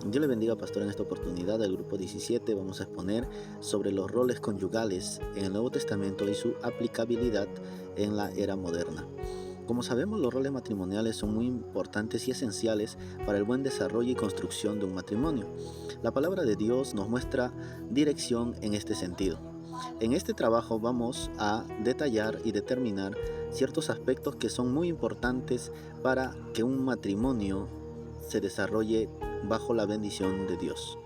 Dios le bendiga, pastor. En esta oportunidad del grupo 17 vamos a exponer sobre los roles conyugales en el Nuevo Testamento y su aplicabilidad en la era moderna. Como sabemos, los roles matrimoniales son muy importantes y esenciales para el buen desarrollo y construcción de un matrimonio. La palabra de Dios nos muestra dirección en este sentido. En este trabajo vamos a detallar y determinar ciertos aspectos que son muy importantes para que un matrimonio se desarrolle bajo la bendición de Dios.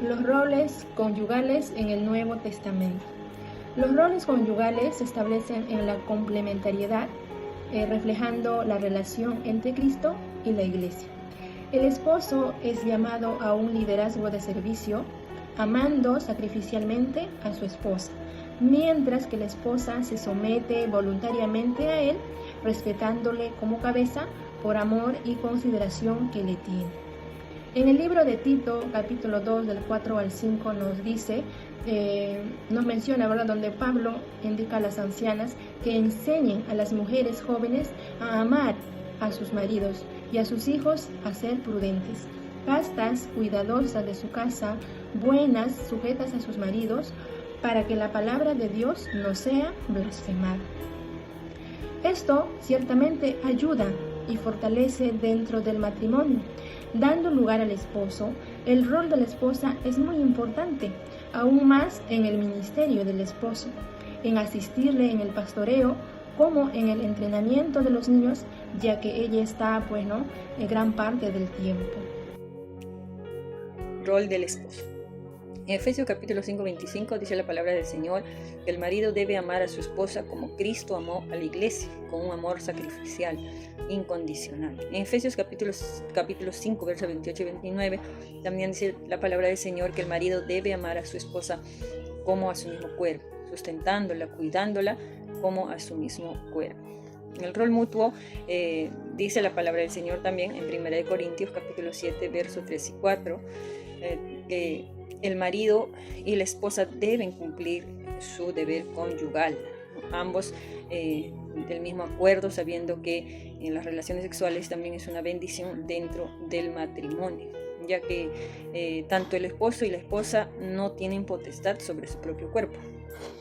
Los roles conyugales en el Nuevo Testamento. Los roles conyugales se establecen en la complementariedad, reflejando la relación entre Cristo y la Iglesia. El esposo es llamado a un liderazgo de servicio, amando sacrificialmente a su esposa, mientras que la esposa se somete voluntariamente a él, respetándole como cabeza por amor y consideración que le tiene. En el libro de Tito, capítulo 2, del 4 al 5, nos dice, nos menciona, ¿verdad?, donde Pablo indica a las ancianas que enseñen a las mujeres jóvenes a amar a sus maridos y a sus hijos a ser prudentes, castas, cuidadosas de su casa, buenas, sujetas a sus maridos, para que la palabra de Dios no sea blasfemada. Esto ciertamente ayuda y fortalece dentro del matrimonio, dando lugar al esposo. El rol de la esposa es muy importante, aún más en el ministerio del esposo, en asistirle en el pastoreo como en el entrenamiento de los niños, ya que ella está, en gran parte del tiempo. Rol del esposo. En Efesios capítulo 5, 25 dice la palabra del Señor que el marido debe amar a su esposa como Cristo amó a la iglesia, con un amor sacrificial, incondicional. En Efesios capítulo 5, versos 28 y 29 también dice la palabra del Señor que el marido debe amar a su esposa como a su mismo cuerpo, sustentándola, cuidándola como a su mismo cuerpo. En el rol mutuo dice la palabra del Señor también en 1 Corintios capítulo 7, versos 3 y 4 que el marido y la esposa deben cumplir su deber conyugal, ambos del mismo acuerdo, sabiendo que en las relaciones sexuales también es una bendición dentro del matrimonio, ya que tanto el esposo y la esposa no tienen potestad sobre su propio cuerpo.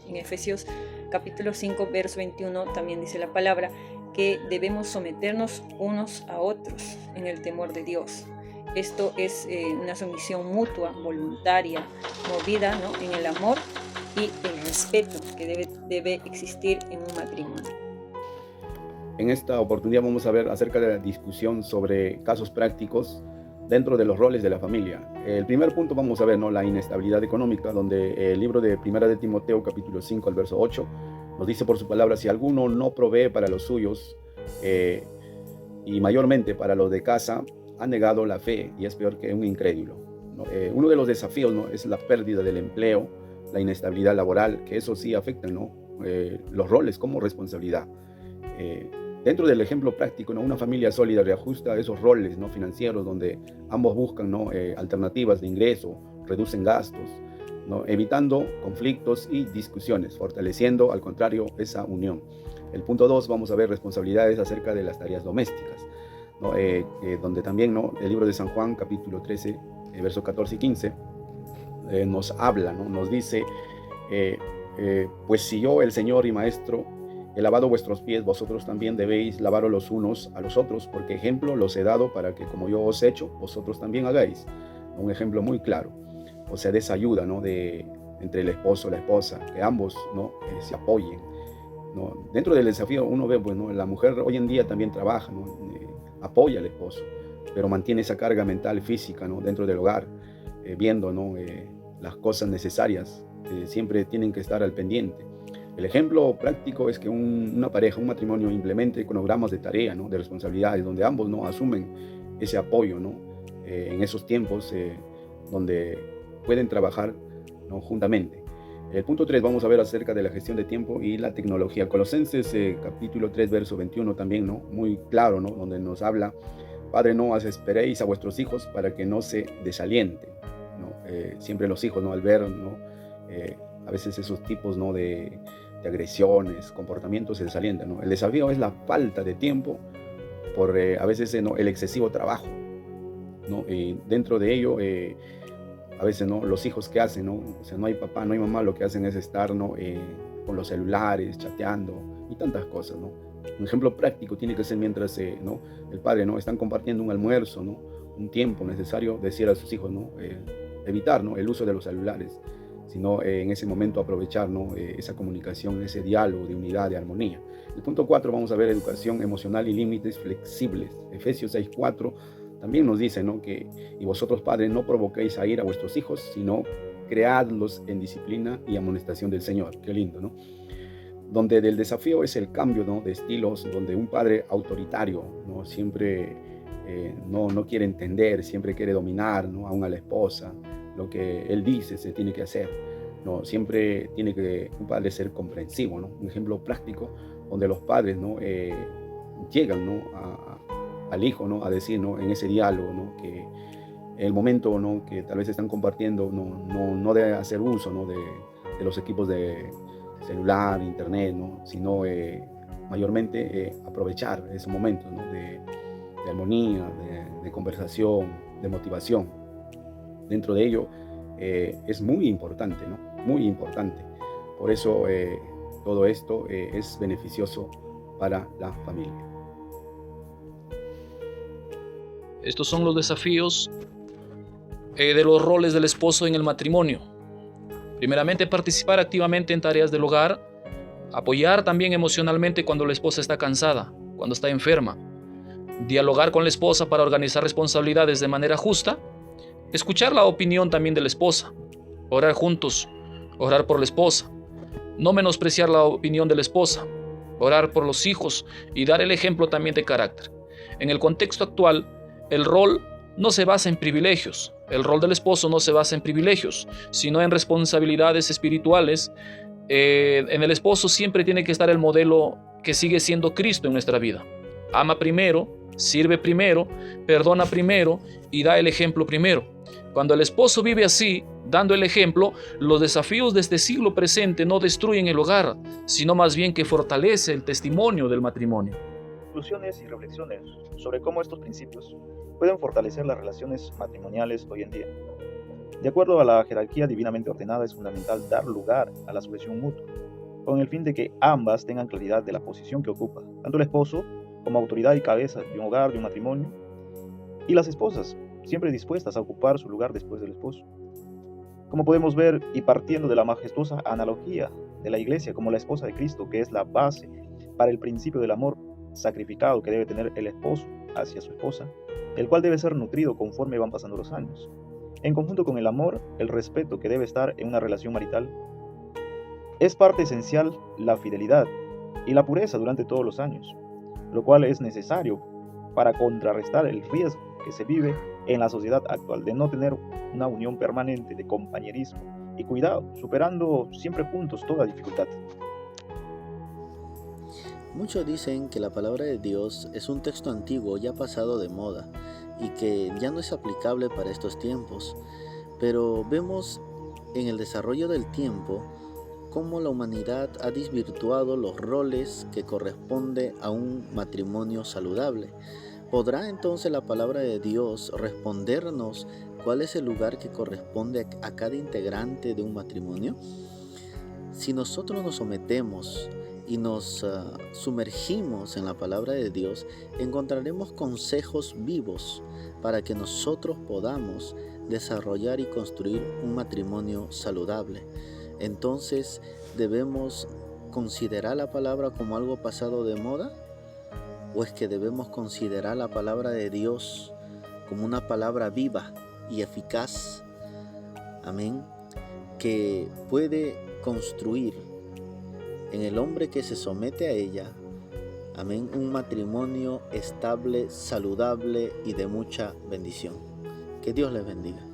En Efesios capítulo 5, verso 21 también dice la palabra que debemos someternos unos a otros en el temor de Dios. Esto es una sumisión mutua, voluntaria, movida, ¿no?, en el amor y el respeto que debe existir en un matrimonio. En esta oportunidad vamos a ver acerca de la discusión sobre casos prácticos dentro de los roles de la familia. El primer punto vamos a ver, ¿no?, la inestabilidad económica, donde el libro de Primera de Timoteo, capítulo 5, al verso 8, nos dice por su palabra: si alguno no provee para los suyos, y mayormente para los de casa, ha negado la fe y es peor que un incrédulo, ¿no? Uno de los desafíos, ¿no?, es la pérdida del empleo, la inestabilidad laboral, que eso sí afecta, ¿no?, los roles como responsabilidad. Dentro del ejemplo práctico, ¿no?, una familia sólida reajusta esos roles, ¿no?, financieros, donde ambos buscan, ¿no?, alternativas de ingreso, reducen gastos, ¿no?, evitando conflictos y discusiones, fortaleciendo al contrario esa unión. El punto 2, vamos a ver responsabilidades acerca de las tareas domésticas, ¿no? Donde también, ¿no?, el libro de San Juan, capítulo 13, versos 14 y 15, nos habla, ¿no?, nos dice, pues si yo, el Señor y Maestro, he lavado vuestros pies, vosotros también debéis lavaros los unos a los otros, porque ejemplo los he dado para que como yo os he hecho, vosotros también hagáis. Un ejemplo muy claro, o sea, de esa ayuda, ¿no?, entre el esposo y la esposa, que ambos, ¿no?, se apoyen, ¿no? Dentro del desafío uno ve, pues, ¿no?, la mujer hoy en día también trabaja, ¿no?, apoya al esposo, pero mantiene esa carga mental, física, ¿no?, dentro del hogar, viendo, ¿no?, las cosas necesarias, siempre tienen que estar al pendiente. El ejemplo práctico es que una pareja, un matrimonio, implemente cronogramas de tarea, ¿no?, de responsabilidades, donde ambos, ¿no?, asumen ese apoyo, ¿no?, en esos tiempos donde pueden trabajar, ¿no?, juntamente. El punto 3, vamos a ver acerca de la gestión de tiempo y la tecnología. Colosenses capítulo 3, verso 21 también, ¿no?, muy claro, ¿no?, donde nos habla: Padre, no esperéis a vuestros hijos para que no se desalienten, ¿no? Siempre los hijos, ¿no?, al ver, ¿no?, a veces esos tipos, ¿no?, de agresiones, comportamientos, se desalientan, ¿no? El desafío es la falta de tiempo por a veces, ¿no?, el excesivo trabajo, ¿no? Dentro de ello, a veces, ¿no? Los hijos que hacen, ¿no? O sea, no hay papá, no hay mamá, lo que hacen es estar, ¿no? Con los celulares, chateando y tantas cosas, ¿no? Un ejemplo práctico tiene que ser mientras, ¿no? El padre, ¿no? Están compartiendo un almuerzo, ¿no? Un tiempo necesario, decir a sus hijos, ¿no? Evitar, ¿no? El uso de los celulares, sino en ese momento aprovechar, ¿no? Esa comunicación, ese diálogo de unidad, de armonía. El punto 4 vamos a ver educación emocional y límites flexibles. Efesios 6:4 también nos dice, ¿no? Que y vosotros padres no provoquéis a ir a vuestros hijos, sino creadlos en disciplina y amonestación del Señor. Qué lindo, ¿no? Donde el desafío es el cambio, ¿no? De estilos, donde un padre autoritario, ¿no? Siempre no quiere entender, siempre quiere dominar, ¿no? Aún a la esposa. Lo que él dice se tiene que hacer, ¿no? Siempre tiene que un padre ser comprensivo, ¿no? Un ejemplo práctico donde los padres, ¿no? Llegan, ¿no? al hijo, ¿no? A decir, ¿no? En ese diálogo, ¿no? Que el momento, ¿no? Que tal vez están compartiendo no debe hacer uso, ¿no? de los equipos de celular, internet, ¿no? Sino mayormente aprovechar ese momento, ¿no? de armonía, de conversación, de motivación. Dentro de ello es muy importante, ¿no? Muy importante. Por eso todo esto es beneficioso para la familia. Estos son los desafíos de los roles del esposo en el matrimonio. Primeramente, participar activamente en tareas del hogar, apoyar también emocionalmente cuando la esposa está cansada, cuando está enferma, dialogar con la esposa para organizar responsabilidades de manera justa, escuchar la opinión también de la esposa, orar juntos, orar por la esposa, no menospreciar la opinión de la esposa, orar por los hijos y dar el ejemplo también de carácter. En el contexto actual, el rol no se basa en privilegios. El rol del esposo no se basa en privilegios, sino en responsabilidades espirituales. En el esposo siempre tiene que estar el modelo que sigue siendo Cristo en nuestra vida. Ama primero, sirve primero, perdona primero y da el ejemplo primero. Cuando el esposo vive así, dando el ejemplo, los desafíos de este siglo presente no destruyen el hogar, sino más bien que fortalece el testimonio del matrimonio. Conclusiones y reflexiones sobre cómo estos principios pueden fortalecer las relaciones matrimoniales hoy en día. De acuerdo a la jerarquía divinamente ordenada, es fundamental dar lugar a la sujeción mutua, con el fin de que ambas tengan claridad de la posición que ocupa, tanto el esposo como autoridad y cabeza de un hogar, de un matrimonio, y las esposas, siempre dispuestas a ocupar su lugar después del esposo. Como podemos ver, y partiendo de la majestuosa analogía de la iglesia como la esposa de Cristo, que es la base para el principio del amor sacrificado que debe tener el esposo hacia su esposa, el cual debe ser nutrido conforme van pasando los años. En conjunto con el amor, el respeto que debe estar en una relación marital, es parte esencial la fidelidad y la pureza durante todos los años, lo cual es necesario para contrarrestar el riesgo que se vive en la sociedad actual de no tener una unión permanente de compañerismo y cuidado, superando siempre juntos toda dificultad. Muchos dicen que la palabra de Dios es un texto antiguo ya pasado de moda y que ya no es aplicable para estos tiempos, pero vemos en el desarrollo del tiempo cómo la humanidad ha desvirtuado los roles que corresponde a un matrimonio saludable. ¿Podrá entonces la palabra de Dios respondernos cuál es el lugar que corresponde a cada integrante de un matrimonio? Si nosotros nos sometemos y nos sumergimos en la palabra de Dios, encontraremos consejos vivos para que nosotros podamos desarrollar y construir un matrimonio saludable. Entonces, ¿debemos considerar la palabra como algo pasado de moda? ¿O es que debemos considerar la palabra de Dios como una palabra viva y eficaz? Amén. Que puede construir en el hombre que se somete a ella, amén, un matrimonio estable, saludable y de mucha bendición. Que Dios les bendiga.